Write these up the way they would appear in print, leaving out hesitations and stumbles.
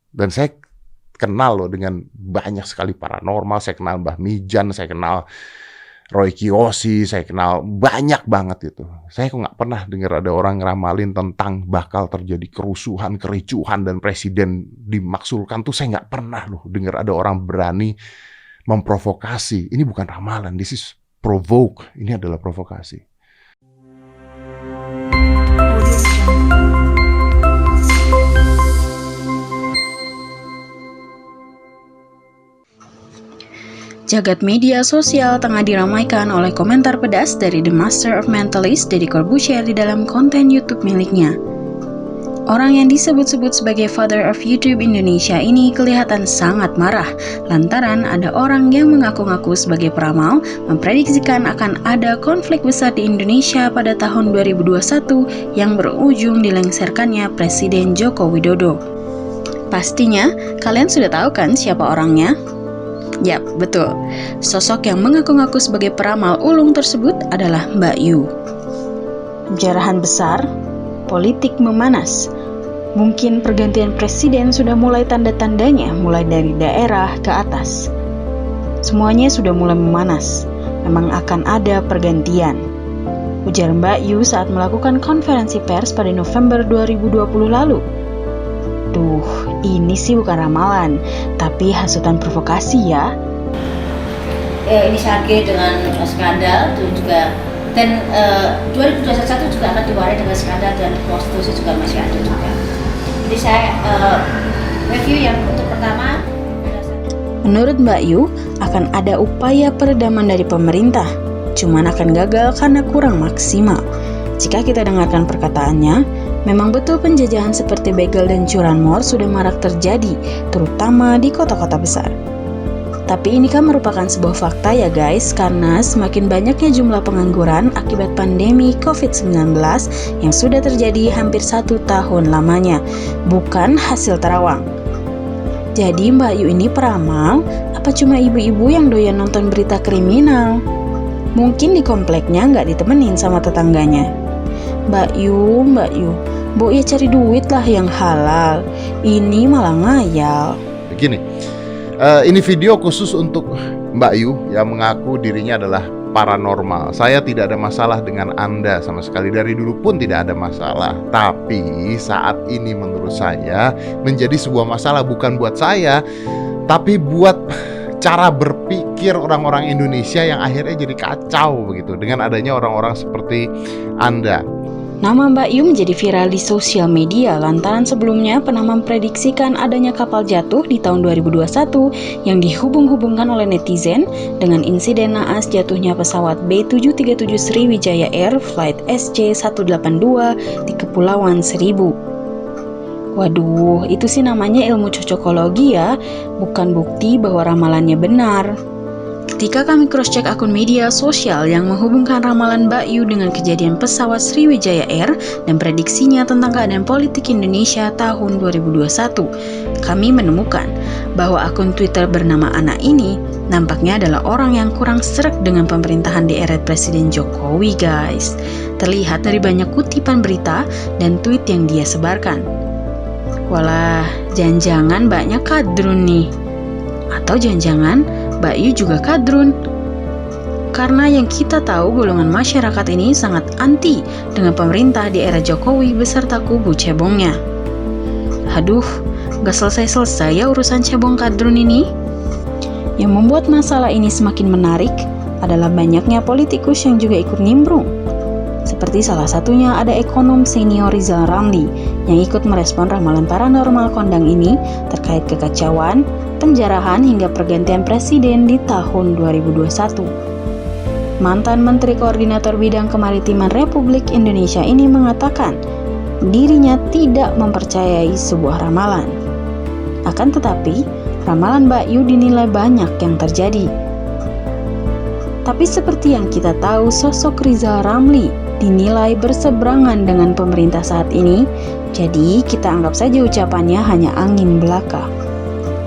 Dan saya kenal loh dengan banyak sekali paranormal, saya kenal Mbah Mijan, saya kenal Roy Kiyoshi, saya kenal banyak banget itu. Saya kok nggak pernah dengar ada orang ngeramalin tentang bakal terjadi kerusuhan, kericuhan, dan presiden dimaksulkan tuh saya nggak pernah loh dengar ada orang berani memprovokasi. Ini bukan ramalan, this is provoke. Ini adalah provokasi. Jagat media sosial tengah diramaikan oleh komentar pedas dari The Master of Mentalist Deddy Corbuzier di dalam konten YouTube miliknya. Orang yang disebut-sebut sebagai Father of YouTube Indonesia ini kelihatan sangat marah lantaran ada orang yang mengaku-ngaku sebagai peramal memprediksikan akan ada konflik besar di Indonesia pada tahun 2021 yang berujung dilengserkannya Presiden Joko Widodo. Pastinya, kalian sudah tahu kan siapa orangnya? Yap, betul. Sosok yang mengaku-ngaku sebagai peramal ulung tersebut adalah Mbak Yu. Jarahan besar, politik memanas. Mungkin pergantian presiden sudah mulai tanda-tandanya, mulai dari daerah ke atas. Semuanya sudah mulai memanas. Memang akan ada pergantian. Ujar Mbak Yu saat melakukan konferensi pers pada November 2020 lalu. Duh, ini sih bukan ramalan, tapi hasutan provokasi ya. Ini Sage dengan skandal itu juga, dan 2021 juga akan diwarnai dengan skandal dan prostitusi juga masih ada juga. Jadi saya review yang untuk pertama. Menurut Mbak Yu, akan ada upaya peredaman dari pemerintah, cuman akan gagal karena kurang maksimal. Jika kita dengarkan perkataannya, memang betul penjajahan seperti begal dan curanmor sudah marak terjadi, terutama di kota-kota besar. Tapi ini kan merupakan sebuah fakta ya guys, karena semakin banyaknya jumlah pengangguran akibat pandemi COVID-19 yang sudah terjadi hampir 1 tahun lamanya, bukan hasil terawang. Jadi Mbak Yu ini peramal, apa cuma ibu-ibu yang doyan nonton berita kriminal? Mungkin di kompleknya nggak ditemenin sama tetangganya. Mbak Yu, Bo ya cari duit lah yang halal. Ini malah ngayal. Begini, ini video khusus untuk Mbak Yu yang mengaku dirinya adalah paranormal. Saya tidak ada masalah dengan Anda sama sekali, dari dulu pun tidak ada masalah. Tapi saat ini menurut saya menjadi sebuah masalah, bukan buat saya, tapi buat cara berpikir orang-orang Indonesia yang akhirnya jadi kacau begitu dengan adanya orang-orang seperti Anda. Nama Mbak Yu menjadi viral di sosial media lantaran sebelumnya pernah memprediksikan adanya kapal jatuh di tahun 2021 yang dihubung-hubungkan oleh netizen dengan insiden naas jatuhnya pesawat B737 Sriwijaya Air Flight SC182 di Kepulauan Seribu. Waduh, itu sih namanya ilmu cocokologi ya, bukan bukti bahwa ramalannya benar. Ketika kami cross-check akun media sosial yang menghubungkan ramalan Mbak Yu dengan kejadian pesawat Sriwijaya Air dan prediksinya tentang keadaan politik Indonesia tahun 2021, kami menemukan bahwa akun Twitter bernama Ana ini nampaknya adalah orang yang kurang sreg dengan pemerintahan di era Presiden Jokowi guys. Terlihat dari banyak kutipan berita dan tweet yang dia sebarkan. Walah, jangan-jangan mbaknya kadrun nih. Atau jangan-jangan Mbak Yu juga kadrun. Karena yang kita tahu golongan masyarakat ini sangat anti dengan pemerintah di era Jokowi beserta kubu cebongnya. Aduh, gak selesai-selesai ya urusan cebong kadrun ini. Yang membuat masalah ini semakin menarik adalah banyaknya politikus yang juga ikut nimbrung. Seperti salah satunya ada ekonom senior Rizal Ramli yang ikut merespon ramalan paranormal kondang ini terkait kekacauan, penjarahan hingga pergantian presiden di tahun 2021. Mantan Menteri Koordinator Bidang Kemaritiman Republik Indonesia ini mengatakan dirinya tidak mempercayai sebuah ramalan. Akan tetapi, ramalan Mbak Yu dinilai banyak yang terjadi. Tapi seperti yang kita tahu, sosok Rizal Ramli dinilai berseberangan dengan pemerintah saat ini, jadi kita anggap saja ucapannya hanya angin belaka.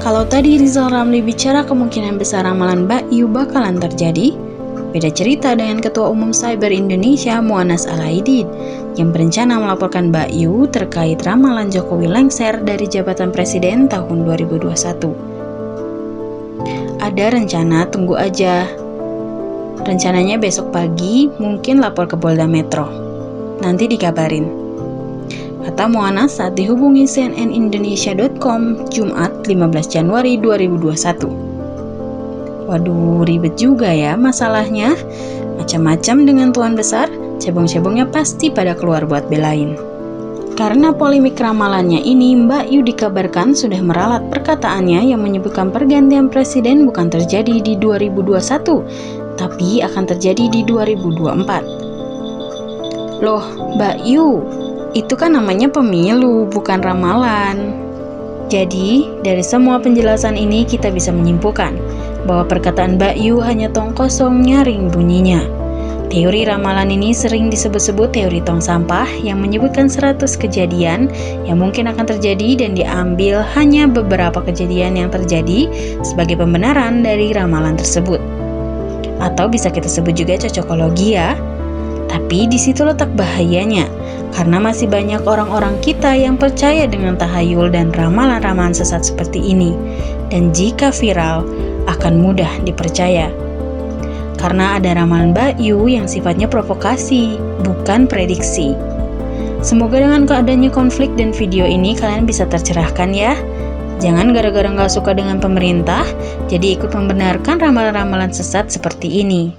Kalau tadi Rizal Ramli bicara kemungkinan besar ramalan Mbak Yu bakalan terjadi, Beda cerita dengan Ketua Umum Cyber Indonesia Mu'annas Al-Aidid yang berencana melaporkan Mbak Yu terkait ramalan Jokowi lengser dari jabatan presiden tahun 2021. Ada rencana, tunggu aja. Rencananya besok pagi mungkin lapor ke Polda Metro. Nanti dikabarin, kata Mu'annas saat dihubungi cnnindonesia.com Jumat 15 Januari 2021. Waduh, ribet juga ya masalahnya. Macam-macam dengan tuan besar, cebong-cebongnya pasti pada keluar buat belain. Karena polemik ramalannya ini, Mbak Yu dikabarkan sudah meralat perkataannya yang menyebutkan pergantian presiden bukan terjadi di 2021, tapi akan terjadi di 2024. Loh, Mbak Yu, itu kan namanya pemilu, bukan ramalan. Jadi, dari semua penjelasan ini kita bisa menyimpulkan bahwa perkataan Mbak Yu hanya tong kosong nyaring bunyinya. Teori ramalan ini sering disebut-sebut teori tong sampah yang menyebutkan 100 kejadian yang mungkin akan terjadi dan diambil hanya beberapa kejadian yang terjadi sebagai pembenaran dari ramalan tersebut. Atau bisa kita sebut juga cocokologi ya. Tapi di situ letak bahayanya, karena masih banyak orang-orang kita yang percaya dengan tahayul dan ramalan-ramalan sesat seperti ini. Dan jika viral, akan mudah dipercaya. Karena ada ramalan Mbak Yu yang sifatnya provokasi, bukan prediksi. Semoga dengan keadaannya konflik dan video ini kalian bisa tercerahkan ya. Jangan gara-gara nggak suka dengan pemerintah, jadi ikut membenarkan ramalan-ramalan sesat seperti ini.